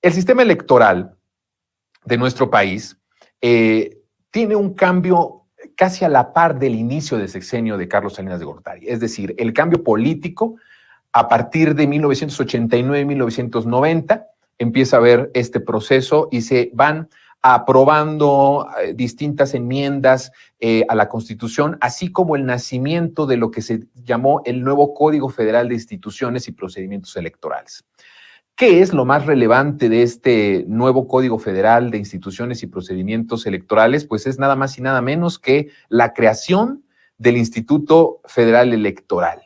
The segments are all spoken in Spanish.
El sistema electoral de nuestro país tiene un cambio casi a la par del inicio del sexenio de Carlos Salinas de Gortari. Es decir, el cambio político a partir de 1989-1990 empieza a haber este proceso y se van aprobando distintas enmiendas a la Constitución, así como el nacimiento de lo que se llamó el nuevo Código Federal de Instituciones y Procedimientos Electorales. ¿Qué es lo más relevante de este nuevo Código Federal de Instituciones y Procedimientos Electorales? Pues es nada más y nada menos que la creación del Instituto Federal Electoral.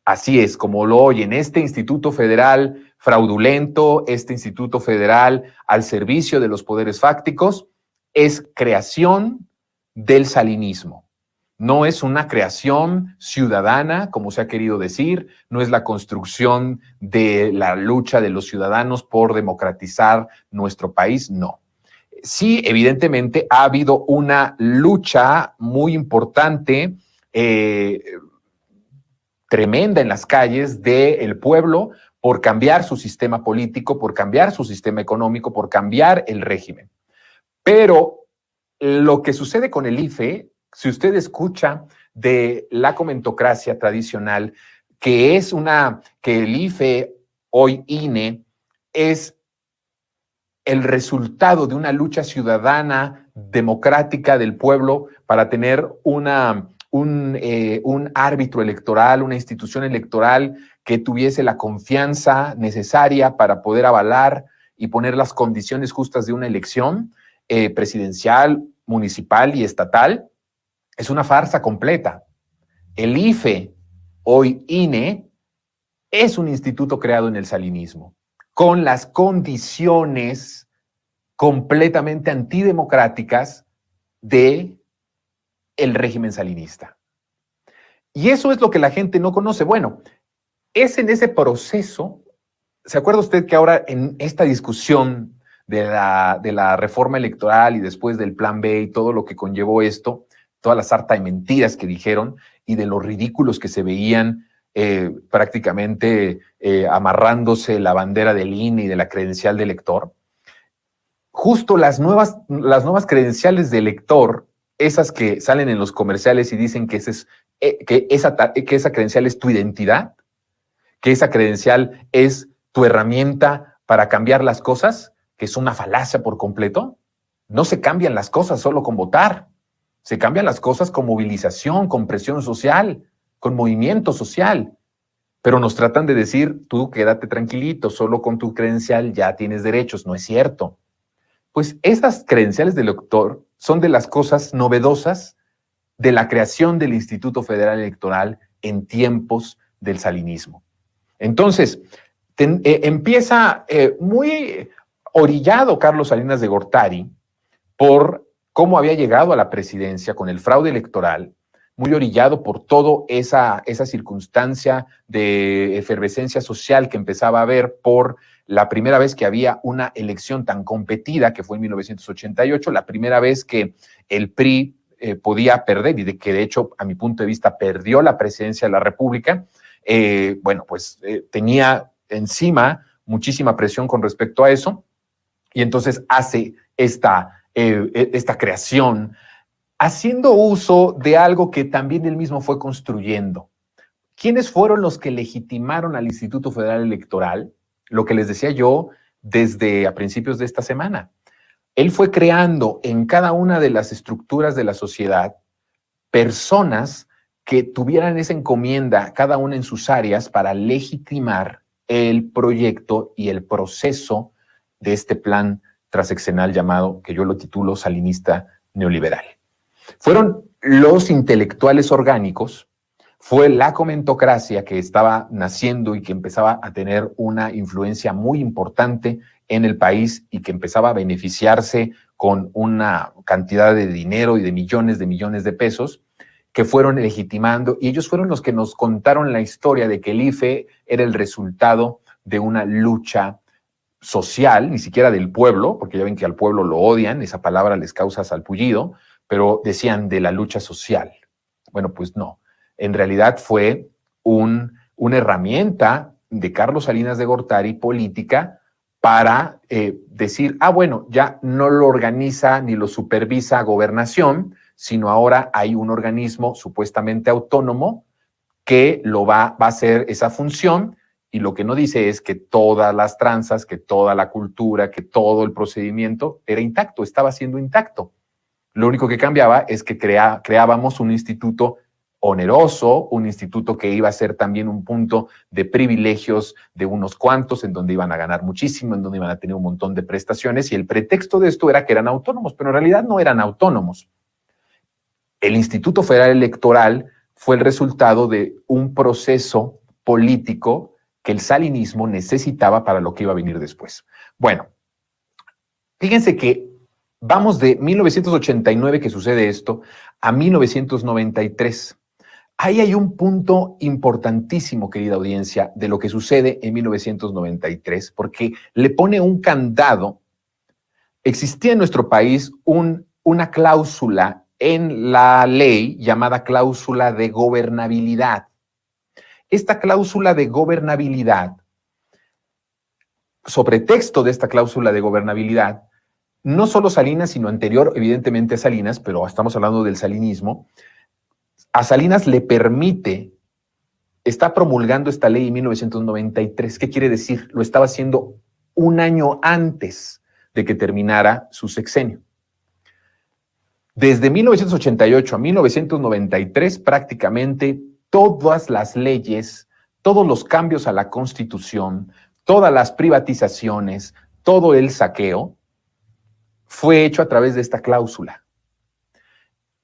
Así es, como lo oyen, este Instituto Federal fraudulento, este Instituto Federal al servicio de los poderes fácticos, es creación del salinismo. No es una creación ciudadana, como se ha querido decir, no es la construcción de la lucha de los ciudadanos por democratizar nuestro país, no. Sí, evidentemente ha habido una lucha muy importante, tremenda en las calles del pueblo por cambiar su sistema político, por cambiar su sistema económico, por cambiar el régimen. Pero lo que sucede con el IFE, si usted escucha de la comentocracia tradicional, que el IFE, hoy INE, es el resultado de una lucha ciudadana democrática del pueblo para tener un árbitro electoral, una institución electoral que tuviese la confianza necesaria para poder avalar y poner las condiciones justas de una elección presidencial, municipal y estatal, es una farsa completa. El IFE, hoy INE, es un instituto creado en el salinismo, con las condiciones completamente antidemocráticas de el régimen salinista. Y eso es lo que la gente no conoce. Bueno, es en ese proceso, ¿se acuerda usted que ahora en esta discusión de la reforma electoral y después del plan B y todo lo que conllevó esto, toda la sarta de mentiras que dijeron y de los ridículos que se veían prácticamente amarrándose la bandera del INE y de la credencial de elector? Justo las nuevas credenciales de elector, esas que salen en los comerciales y dicen que esa credencial es tu identidad, que esa credencial es tu herramienta para cambiar las cosas, que es una falacia por completo. No se cambian las cosas solo con votar, se cambian las cosas con movilización, con presión social, con movimiento social. Pero nos tratan de decir, tú quédate tranquilito, solo con tu credencial ya tienes derechos. No es cierto. Pues esas credenciales de elector son de las cosas novedosas de la creación del Instituto Federal Electoral en tiempos del salinismo. Entonces, empieza muy orillado Carlos Salinas de Gortari por cómo había llegado a la presidencia con el fraude electoral, muy orillado por toda esa circunstancia de efervescencia social que empezaba a haber por la primera vez que había una elección tan competida, que fue en 1988, la primera vez que el PRI podía perder y que de hecho, a mi punto de vista, perdió la presidencia de la República. Tenía encima muchísima presión con respecto a eso y entonces hace esta creación haciendo uso de algo que también él mismo fue construyendo. ¿Quiénes fueron los que legitimaron al Instituto Federal Electoral? Lo que les decía yo desde a principios de esta semana. Él fue creando en cada una de las estructuras de la sociedad personas que tuvieran esa encomienda, cada una en sus áreas, para legitimar el proyecto y el proceso de este plan transeccional llamado, que yo lo titulo, salinista neoliberal. Fueron los intelectuales orgánicos, fue la comentocracia que estaba naciendo y que empezaba a tener una influencia muy importante en el país y que empezaba a beneficiarse con una cantidad de dinero y de millones de pesos, que fueron legitimando, y ellos fueron los que nos contaron la historia de que el IFE era el resultado de una lucha social, ni siquiera del pueblo, porque ya ven que al pueblo lo odian, esa palabra les causa salpullido, pero decían de la lucha social. Bueno, pues no. En realidad fue una herramienta de Carlos Salinas de Gortari política para decir, bueno, ya no lo organiza ni lo supervisa Gobernación, sino ahora hay un organismo supuestamente autónomo que va a hacer esa función, y lo que no dice es que todas las tranzas, que toda la cultura, que todo el procedimiento era intacto, estaba siendo intacto. Lo único que cambiaba es que creábamos un instituto oneroso, un instituto que iba a ser también un punto de privilegios de unos cuantos, en donde iban a ganar muchísimo, en donde iban a tener un montón de prestaciones, y el pretexto de esto era que eran autónomos, pero en realidad no eran autónomos. El Instituto Federal Electoral fue el resultado de un proceso político que el salinismo necesitaba para lo que iba a venir después. Bueno, fíjense que vamos de 1989, que sucede esto, a 1993. Ahí hay un punto importantísimo, querida audiencia, de lo que sucede en 1993, porque le pone un candado. Existía en nuestro país una cláusula en la ley llamada cláusula de gobernabilidad. Esta cláusula de gobernabilidad, sobre texto de esta cláusula de gobernabilidad, no solo Salinas, sino anterior, evidentemente, a Salinas, pero estamos hablando del salinismo, a Salinas le permite, está promulgando esta ley en 1993. ¿Qué quiere decir? Lo estaba haciendo un año antes de que terminara su sexenio. Desde 1988 a 1993, prácticamente todas las leyes, todos los cambios a la Constitución, todas las privatizaciones, todo el saqueo, fue hecho a través de esta cláusula.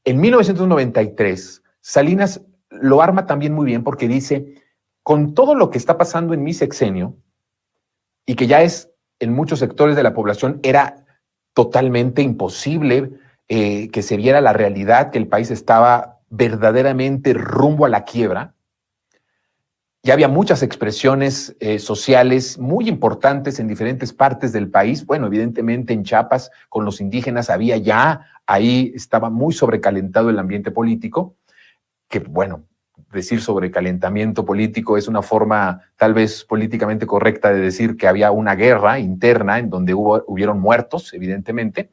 En 1993, Salinas lo arma también muy bien porque dice, con todo lo que está pasando en mi sexenio, y que ya es en muchos sectores de la población, era totalmente imposible que se viera la realidad, que el país estaba verdaderamente rumbo a la quiebra. Ya había muchas expresiones sociales muy importantes en diferentes partes del país. Bueno, evidentemente en Chiapas con los indígenas había ya, ahí estaba muy sobrecalentado el ambiente político, que bueno, decir sobrecalentamiento político es una forma tal vez políticamente correcta de decir que había una guerra interna en donde hubieron muertos, evidentemente,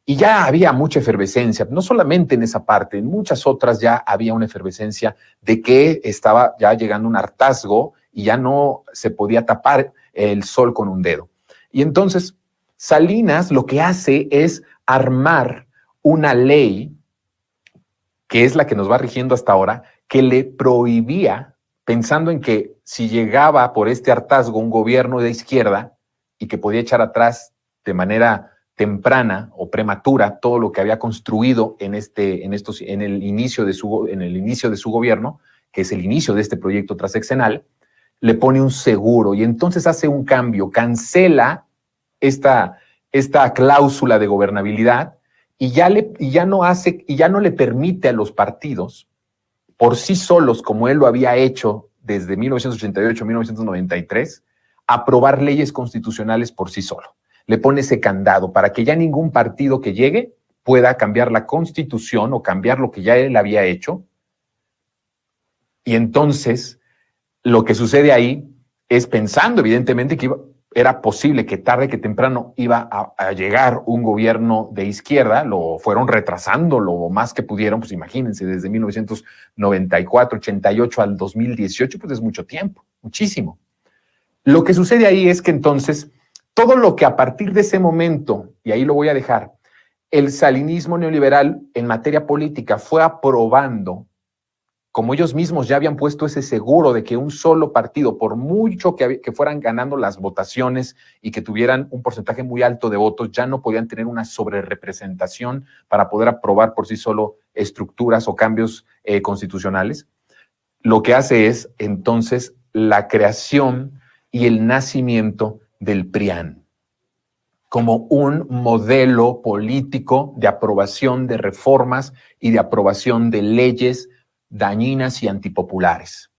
y ya había mucha efervescencia, no solamente en esa parte, en muchas otras ya había una efervescencia de que estaba ya llegando un hartazgo y ya no se podía tapar el sol con un dedo. Y entonces Salinas lo que hace es armar una ley, que es la que nos va rigiendo hasta ahora, que le prohibía, pensando en que si llegaba por este hartazgo un gobierno de izquierda y que podía echar atrás de manera temprana o prematura todo lo que había construido en el inicio de su gobierno, que es el inicio de este proyecto transeccional, le pone un seguro y entonces hace un cambio, cancela esta cláusula de gobernabilidad y ya no le permite a los partidos por sí solos, como él lo había hecho desde 1988 a 1993, aprobar leyes constitucionales por sí solo. Le pone ese candado para que ya ningún partido que llegue pueda cambiar la Constitución o cambiar lo que ya él había hecho. Y entonces, lo que sucede ahí es pensando, evidentemente, que era posible que tarde que temprano iba a llegar un gobierno de izquierda, lo fueron retrasando lo más que pudieron, pues imagínense, desde 1994, 88 al 2018, pues es mucho tiempo, muchísimo. Lo que sucede ahí es que entonces, todo lo que a partir de ese momento, y ahí lo voy a dejar, el salinismo neoliberal en materia política fue aprobando, como ellos mismos ya habían puesto ese seguro de que un solo partido, por mucho que fueran ganando las votaciones y que tuvieran un porcentaje muy alto de votos, ya no podían tener una sobrerepresentación para poder aprobar por sí solo estructuras o cambios constitucionales. Lo que hace es entonces la creación y el nacimiento del PRIAN como un modelo político de aprobación de reformas y de aprobación de leyes dañinas y antipopulares.